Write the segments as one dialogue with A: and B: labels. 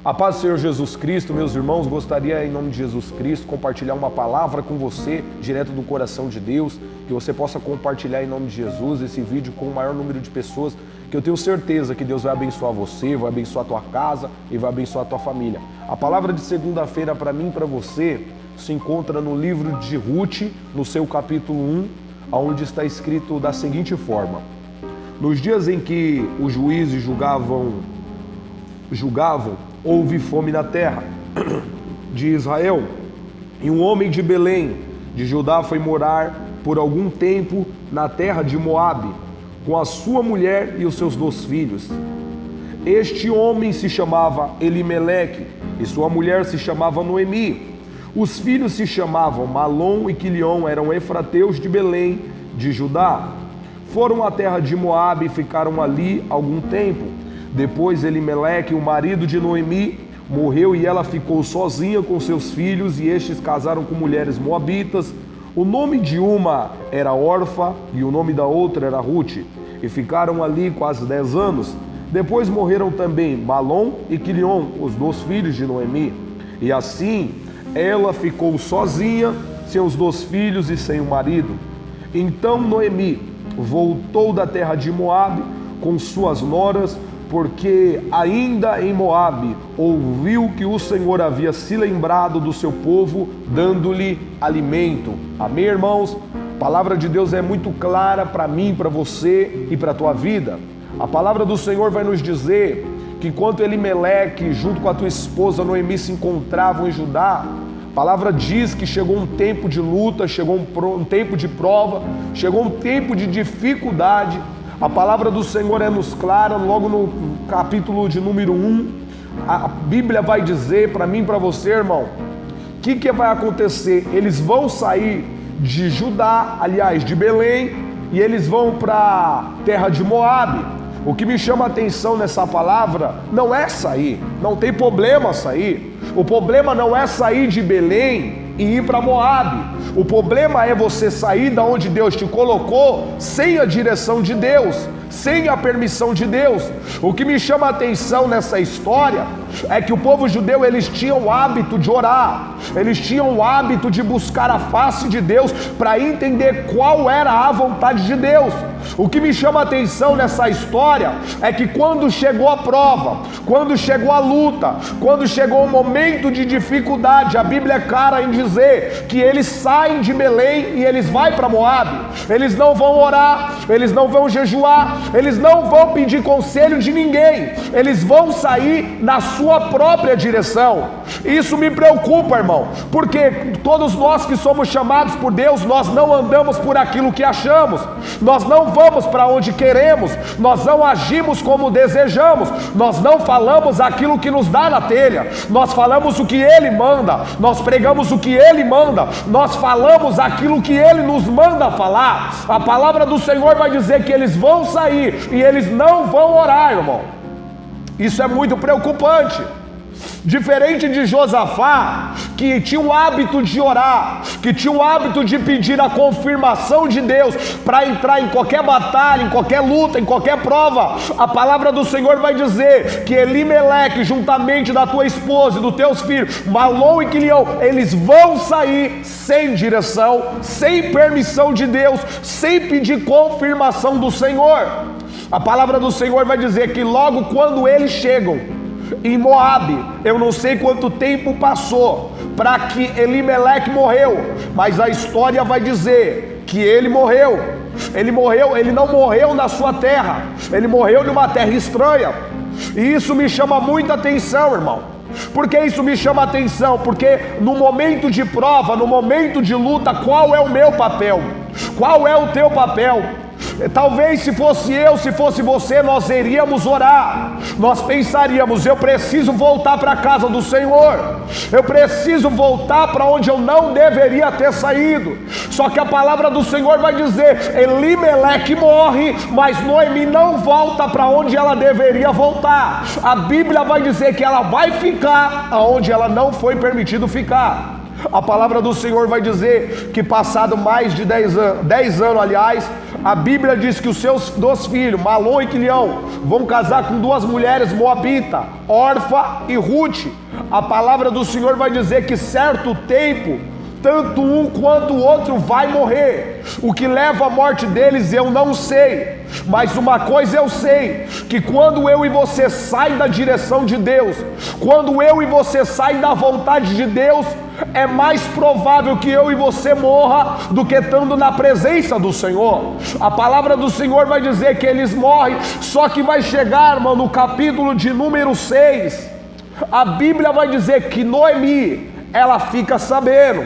A: A paz do Senhor Jesus Cristo, meus irmãos, gostaria em nome de Jesus Cristo compartilhar uma palavra com você, direto do coração de Deus, que você possa compartilhar em nome de Jesus esse vídeo com o maior número de pessoas, que eu tenho certeza que Deus vai abençoar você, vai abençoar a tua casa e vai abençoar a tua família. A palavra de segunda-feira para mim e para você se encontra no livro de Ruth, no seu capítulo 1, onde está escrito da seguinte forma: nos dias em que os juízes julgavam, houve fome na terra de Israel, e um homem de Belém, de Judá, foi morar por algum tempo na terra de Moabe, com a sua mulher e os seus 2 filhos. Este homem se chamava Elimeleque, e sua mulher se chamava Noemi. Os filhos se chamavam Malom e Quilion, eram efrateus de Belém, de Judá. Foram à terra de Moabe e ficaram ali algum tempo. Depois Elimeleque, o marido de Noemi, morreu e ela ficou sozinha com seus filhos, e estes casaram com mulheres moabitas. O nome de uma era Orfa e o nome da outra era Ruth, e ficaram ali quase 10 anos. Depois morreram também Malom e Quilion, os 2 filhos de Noemi, e assim ela ficou sozinha, sem os 2 filhos e sem o marido. Então Noemi voltou da terra de Moabe com suas noras, porque ainda em Moabe ouviu que o Senhor havia se lembrado do seu povo, dando-lhe alimento. Amém, irmãos? A palavra de Deus é muito clara para mim, para você e para a tua vida. A palavra do Senhor vai nos dizer que enquanto Elimeleque, junto com a tua esposa Noemi, se encontravam em Judá, a palavra diz que chegou um tempo de luta, chegou um tempo de prova, chegou um tempo de dificuldade. A palavra do Senhor é-nos clara, logo no capítulo de número 1, a Bíblia vai dizer para mim e para você, irmão, o que vai acontecer? Eles vão sair de Judá, aliás, de Belém, e eles vão para a terra de Moabe. O que me chama a atenção nessa palavra não é sair, não tem problema sair. O problema não é sair de Belém e ir para Moabe. O problema é você sair da onde Deus te colocou sem a direção de Deus, sem a permissão de Deus. O que me chama a atenção nessa história é que o povo judeu, eles tinham o hábito de orar, eles tinham o hábito de buscar a face de Deus para entender qual era a vontade de Deus. O que me chama a atenção nessa história é que quando chegou a prova, quando chegou a luta, quando chegou o momento de dificuldade, a Bíblia é clara em dizer que eles saem de Belém e eles vão para Moabe. Eles não vão orar, eles não vão jejuar, eles não vão pedir conselho de ninguém, eles vão sair na sua própria direção. Isso me preocupa, irmão, porque todos nós que somos chamados por Deus, nós não andamos por aquilo que achamos, nós não vamos para onde queremos, nós não agimos como desejamos, nós não falamos aquilo que nos dá na telha, nós falamos o que Ele manda, nós pregamos o que Ele manda, nós falamos aquilo que Ele nos manda falar. A palavra do Senhor vai dizer que eles vão sair e eles não vão orar, irmão. Isso é muito preocupante. Diferente de Josafá, que tinha o hábito de orar, que tinha o hábito de pedir a confirmação de Deus para entrar em qualquer batalha, em qualquer luta, em qualquer prova, a palavra do Senhor vai dizer que Elimeleque, juntamente da tua esposa e dos teus filhos, Malom e Quilion, eles vão sair sem direção, sem permissão de Deus, sem pedir confirmação do Senhor. A palavra do Senhor vai dizer que logo quando eles chegam em Moabe, eu não sei quanto tempo passou para que Elimeleque morreu, mas a história vai dizer que ele morreu. Ele não morreu na sua terra, ele morreu numa terra estranha. E isso me chama muita atenção, irmão. Por que isso me chama a atenção? Porque no momento de prova, no momento de luta, qual é o meu papel? Qual é o teu papel? Talvez se fosse eu, se fosse você, nós iríamos orar, nós pensaríamos: eu preciso voltar para a casa do Senhor, eu preciso voltar para onde eu não deveria ter saído. Só que a palavra do Senhor vai dizer: Elimeleque morre, mas Noemi não volta para onde ela deveria voltar. A Bíblia vai dizer que ela vai ficar aonde ela não foi permitido ficar. A palavra do Senhor vai dizer que passado mais de 10 anos, aliás, a Bíblia diz que os seus 2 filhos, Malom e Quilião, vão casar com 2 mulheres moabitas, Orfa e Ruth. A palavra do Senhor vai dizer que certo tempo, tanto um quanto o outro vai morrer. O que leva à morte deles eu não sei, mas uma coisa eu sei, que quando eu e você saem da direção de Deus, quando eu e você saem da vontade de Deus, é mais provável que eu e você morra do que estando na presença do Senhor. A palavra do Senhor vai dizer que eles morrem, só que vai chegar, irmão, no capítulo de número 6, a Bíblia vai dizer que Noemi, ela fica sabendo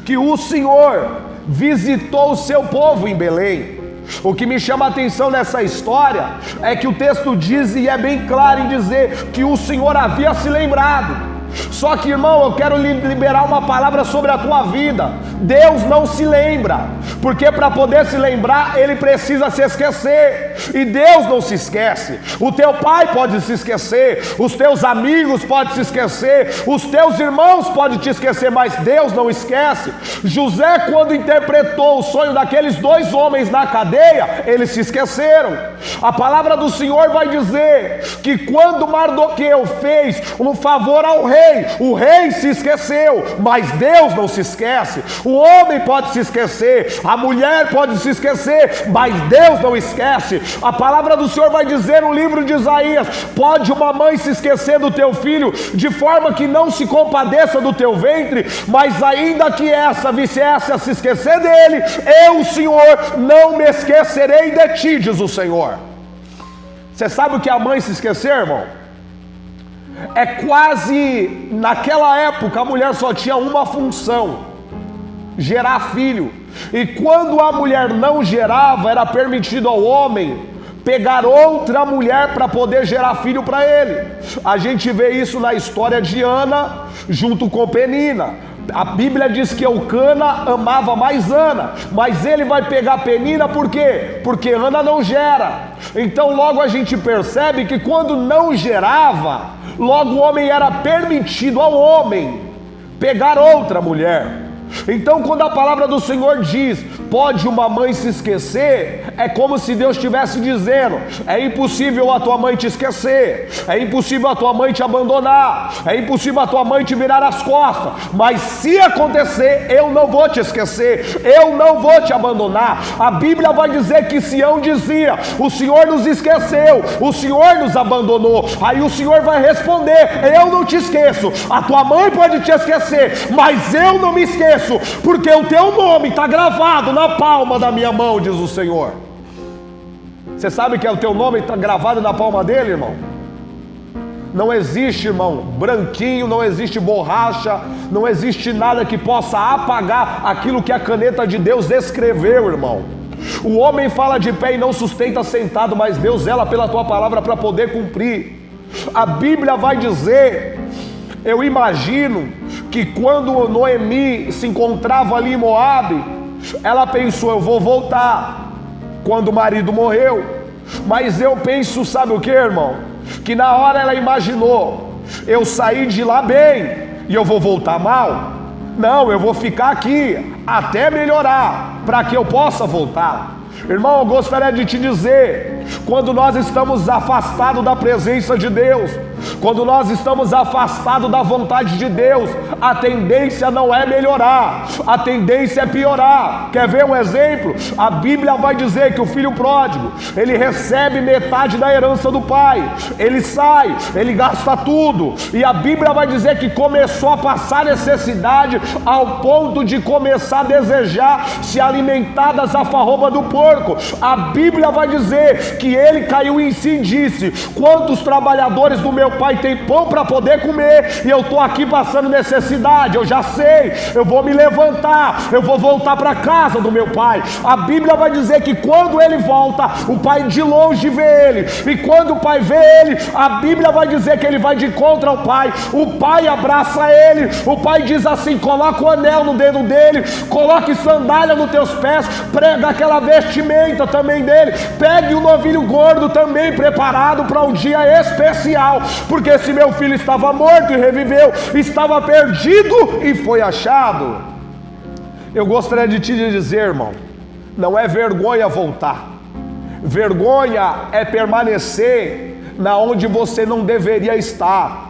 A: que o Senhor visitou o seu povo em Belém. O que me chama a atenção nessa história é que o texto diz, e é bem claro em dizer, que o Senhor havia se lembrado. Só que, irmão, eu quero liberar uma palavra sobre a tua vida. Deus não se lembra, porque para poder se lembrar, Ele precisa se esquecer, e Deus não se esquece. O teu pai pode se esquecer, os teus amigos podem se esquecer, os teus irmãos podem te esquecer, mas Deus não esquece. José, quando interpretou o sonho daqueles 2 homens na cadeia, eles se esqueceram. A palavra do Senhor vai dizer que quando Mardoqueu fez um favor ao rei, o rei se esqueceu, mas Deus não se esquece. O homem pode se esquecer, a mulher pode se esquecer, mas Deus não esquece. A palavra do Senhor vai dizer no livro de Isaías: pode uma mãe se esquecer do teu filho, de forma que não se compadeça do teu ventre, mas ainda que essa viesse a se esquecer dele, eu, o Senhor, não me esquecerei de ti, diz o Senhor. Você sabe o que é a mãe se esquecer, irmão? É quase, naquela época, a mulher só tinha uma função: gerar filho. E quando a mulher não gerava, era permitido ao homem pegar outra mulher para poder gerar filho para ele. A gente vê isso na história de Ana junto com Penina. A Bíblia diz que Eucana amava mais Ana, mas ele vai pegar Penina por quê? Porque Ana não gera. Então logo a gente percebe que quando não gerava, logo o homem era permitido ao homem pegar outra mulher. Então quando a palavra do Senhor diz, pode uma mãe se esquecer, é como se Deus estivesse dizendo, é impossível a tua mãe te esquecer, é impossível a tua mãe te abandonar, é impossível a tua mãe te virar as costas, mas se acontecer, eu não vou te esquecer, eu não vou te abandonar. A Bíblia vai dizer que Sião dizia, o Senhor nos esqueceu, o Senhor nos abandonou. Aí o Senhor vai responder, eu não te esqueço. A tua mãe pode te esquecer, mas eu não me esqueço, porque o teu nome está gravado na palma da minha mão, diz o Senhor. Você sabe que o teu nome está gravado na palma dele, irmão? Não existe, irmão, branquinho, não existe borracha, não existe nada que possa apagar aquilo que a caneta de Deus escreveu, irmão. O homem fala de pé e não sustenta sentado, mas Deus zela pela tua palavra para poder cumprir. A Bíblia vai dizer, eu imagino que quando Noemi se encontrava ali em Moabe, ela pensou, eu vou voltar, quando o marido morreu. Mas eu penso, sabe o que, irmão? Que na hora ela imaginou, eu saí de lá bem e eu vou voltar mal? Não, eu vou ficar aqui até melhorar, para que eu possa voltar. Irmão, eu gostaria de te dizer, quando nós estamos afastados da presença de Deus, quando nós estamos afastados da vontade de Deus, a tendência não é melhorar, a tendência é piorar. Quer ver um exemplo? A Bíblia vai dizer que o filho pródigo, ele recebe metade da herança do pai, ele sai, ele gasta tudo, e a Bíblia vai dizer que começou a passar necessidade ao ponto de começar a desejar se alimentar das alfarrobas do porco. A Bíblia vai dizer que ele caiu em si e disse, quantos trabalhadores do meu pai tem pão para poder comer, e eu estou aqui passando necessidade, eu já sei, eu vou me levantar, eu vou voltar para a casa do meu pai. A Bíblia vai dizer que quando ele volta, o pai de longe vê ele, e quando o pai vê ele, a Bíblia vai dizer que ele vai de encontro ao pai, o pai abraça ele, o pai diz assim, coloca o anel no dedo dele, coloque sandália nos teus pés, prega aquela vestimenta também dele, pegue o novilho gordo também preparado para um dia especial, porque esse meu filho estava morto e reviveu, estava perdido perdido e foi achado. Eu gostaria de te dizer, irmão, não é vergonha voltar. Vergonha é permanecer na onde você não deveria estar.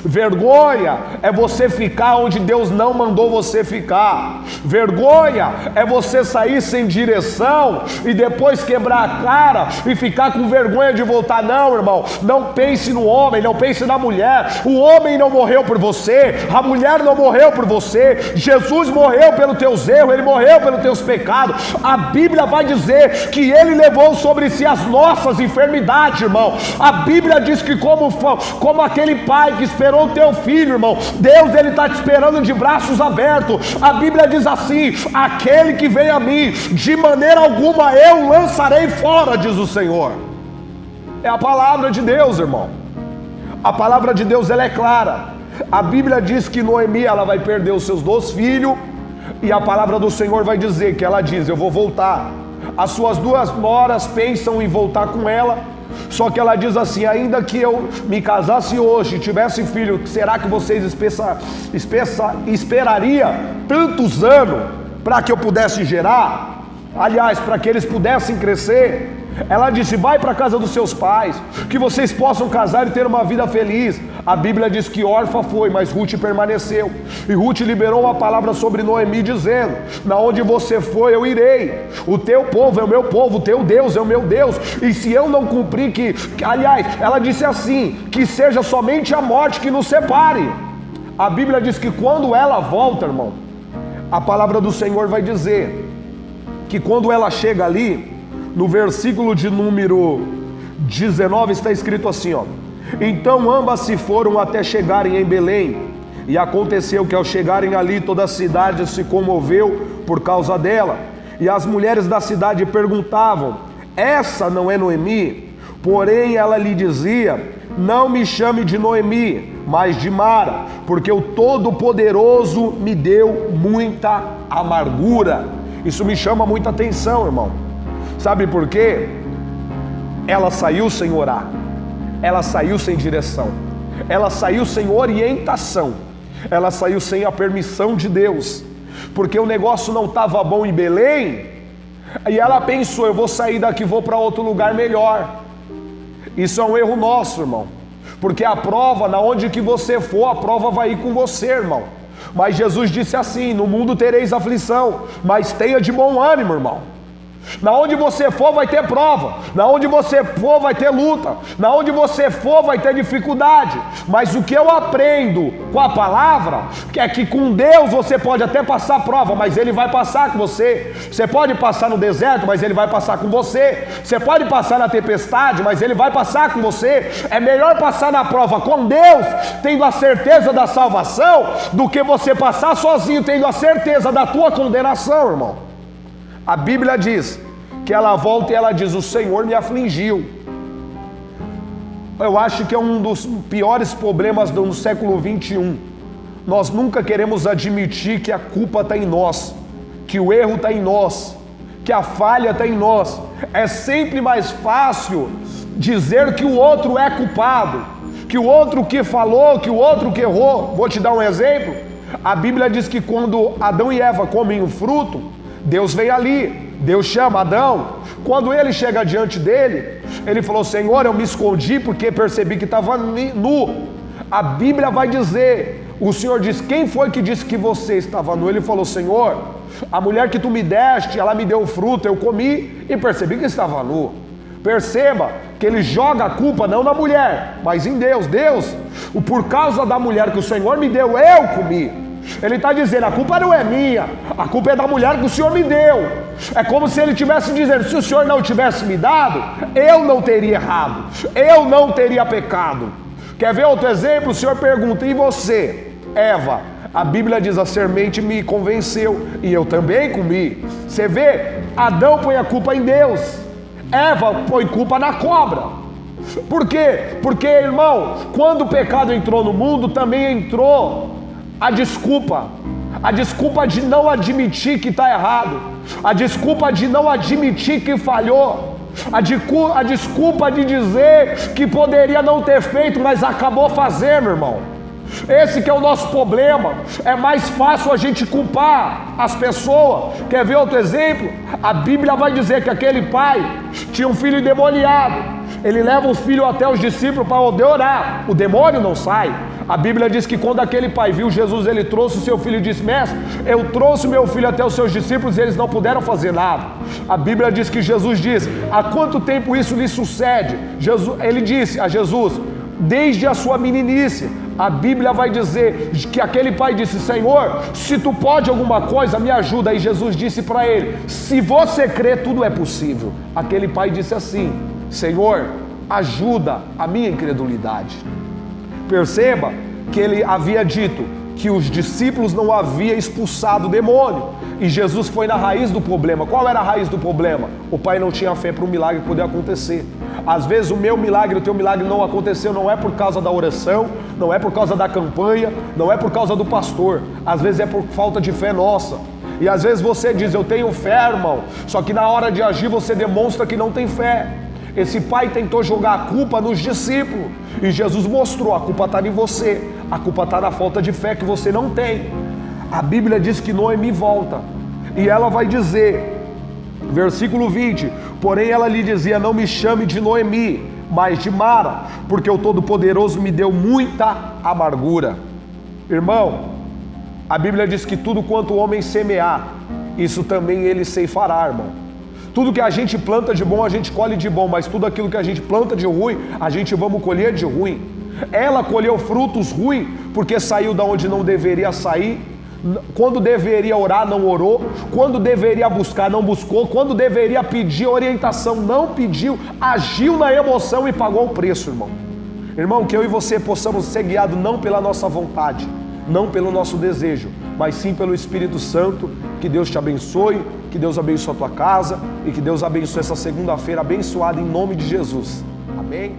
A: Vergonha é você ficar onde Deus não mandou você ficar. Vergonha é você sair sem direção e depois quebrar a cara e ficar com vergonha de voltar. Não, irmão, não pense no homem, não pense na mulher. O homem não morreu por você, a mulher não morreu por você. Jesus morreu pelos teus erros, Ele morreu pelos teus pecados. A Bíblia vai dizer que Ele levou sobre si as nossas enfermidades, irmão. A Bíblia diz que como aquele pai que esperou o teu filho, irmão, Deus, Ele está te esperando de braços abertos. A Bíblia diz assim: aquele que vem a mim, de maneira alguma eu lançarei fora, diz o Senhor. É a palavra de Deus, irmão. A palavra de Deus, ela é clara. A Bíblia diz que Noemi, ela vai perder os seus 2 filhos, e a palavra do Senhor vai dizer que ela diz: eu vou voltar. As suas 2 noras pensam em voltar com ela. Só que ela diz assim: ainda que eu me casasse hoje, tivesse filho, será que vocês esperaria tantos anos para que eu pudesse gerar? Aliás, para que eles pudessem crescer? Ela disse: vai para a casa dos seus pais, que vocês possam casar e ter uma vida feliz. A Bíblia diz que Orfa foi, mas Ruth permaneceu. E Ruth liberou uma palavra sobre Noemi, dizendo: na onde você for eu irei. O teu povo é o meu povo, o teu Deus é o meu Deus. E se eu não cumprir aliás, ela disse assim: que seja somente a morte que nos separe. A Bíblia diz que quando ela volta, irmão, a palavra do Senhor vai dizer que quando ela chega ali, no versículo de número 19 está escrito assim, ó: então ambas se foram até chegarem em Belém, e aconteceu que ao chegarem ali toda a cidade se comoveu por causa dela, e as mulheres da cidade perguntavam: essa não é Noemi? Porém ela lhe dizia: não me chame de Noemi, mas de Mara, porque o Todo-Poderoso me deu muita amargura. Isso me chama muita atenção, irmão. Sabe por quê? Ela saiu sem orar, ela saiu sem direção, ela saiu sem orientação, ela saiu sem a permissão de Deus, porque o negócio não estava bom em Belém, e ela pensou: eu vou sair daqui, vou para outro lugar melhor. Isso é um erro nosso, irmão, porque a prova, na onde que você for, a prova vai ir com você, irmão. Mas Jesus disse assim: no mundo tereis aflição, mas tenha de bom ânimo, irmão. Na onde você for vai ter prova, na onde você for vai ter luta, na onde você for vai ter dificuldade. Mas o que eu aprendo com a palavra é que com Deus você pode até passar prova, mas Ele vai passar com você. Você pode passar no deserto, mas Ele vai passar com você. Você pode passar na tempestade, mas Ele vai passar com você. É melhor passar na prova com Deus, tendo a certeza da salvação, do que você passar sozinho, tendo a certeza da tua condenação, irmão. A Bíblia diz que ela volta e ela diz: o Senhor me afligiu. Eu acho que é um dos piores problemas do século 21. Nós nunca queremos admitir que a culpa está em nós, que o erro está em nós, que a falha está em nós. É sempre mais fácil dizer que o outro é culpado, que o outro que falou, que o outro que errou. Vou te dar um exemplo. A Bíblia diz que quando Adão e Eva comem o fruto, Deus vem ali, Deus chama Adão. Quando ele chega diante dele, ele falou: Senhor, eu me escondi porque percebi que estava nu. A Bíblia vai dizer, o Senhor diz: quem foi que disse que você estava nu? Ele falou: Senhor, a mulher que tu me deste, ela me deu o fruto, eu comi e percebi que estava nu. Perceba que ele joga a culpa não na mulher, mas em Deus. Deus, por causa da mulher que o Senhor me deu, eu comi. Ele está dizendo: a culpa não é minha, a culpa é da mulher que o Senhor me deu. É como se ele estivesse dizendo: se o Senhor não tivesse me dado, eu não teria errado, eu não teria pecado. Quer ver outro exemplo? O Senhor pergunta: e você, Eva? A Bíblia diz: a semente me convenceu e eu também comi. Você vê, Adão põe a culpa em Deus, Eva põe culpa na cobra. Por quê? Porque, irmão, quando o pecado entrou no mundo, também entrou a desculpa de não admitir que está errado, a desculpa de não admitir que falhou, a desculpa de dizer que poderia não ter feito, mas acabou fazendo, irmão. Esse que é o nosso problema. É mais fácil a gente culpar as pessoas. Quer ver outro exemplo? A Bíblia vai dizer que aquele pai tinha um filho endemoniado. Ele leva o filho até os discípulos para poder orar. O demônio não sai. A Bíblia diz que quando aquele pai viu Jesus, ele trouxe o seu filho e disse: mestre, eu trouxe meu filho até os seus discípulos e eles não puderam fazer nada. A Bíblia diz que Jesus disse: há quanto tempo isso lhe sucede? Ele disse a Jesus: desde a sua meninice. A Bíblia vai dizer que aquele pai disse: Senhor, se tu pode alguma coisa, me ajuda. E Jesus disse para ele: se você crê, tudo é possível. Aquele pai disse assim: Senhor, ajuda a minha incredulidade. Perceba que ele havia dito que os discípulos não haviam expulsado o demônio, e Jesus foi na raiz do problema. Qual era a raiz do problema? O pai não tinha fé para o milagre poder acontecer. Às vezes o meu milagre, o teu milagre não aconteceu, não é por causa da oração, não é por causa da campanha, não é por causa do pastor. Às vezes é por falta de fé nossa. E às vezes você diz: eu tenho fé, irmão, só que na hora de agir você demonstra que não tem fé. Esse pai tentou jogar a culpa nos discípulos, e Jesus mostrou: a culpa está em você, a culpa está na falta de fé que você não tem. A Bíblia diz que Noemi volta, e ela vai dizer, versículo 20: porém ela lhe dizia: não me chame de Noemi, mas de Mara, porque o Todo-Poderoso me deu muita amargura. Irmão, a Bíblia diz que tudo quanto o homem semear, isso também ele ceifará, irmão. Tudo que a gente planta de bom, a gente colhe de bom, mas tudo aquilo que a gente planta de ruim, a gente vamos colher de ruim. Ela colheu frutos ruins, porque saiu da onde não deveria sair. Quando deveria orar, não orou. Quando deveria buscar, não buscou. Quando deveria pedir orientação, não pediu. Agiu na emoção e pagou o preço, irmão. Irmão, que eu e você possamos ser guiados não pela nossa vontade, não pelo nosso desejo, mas sim pelo Espírito Santo. Que Deus te abençoe, que Deus abençoe a tua casa e que Deus abençoe essa segunda-feira abençoada em nome de Jesus. Amém?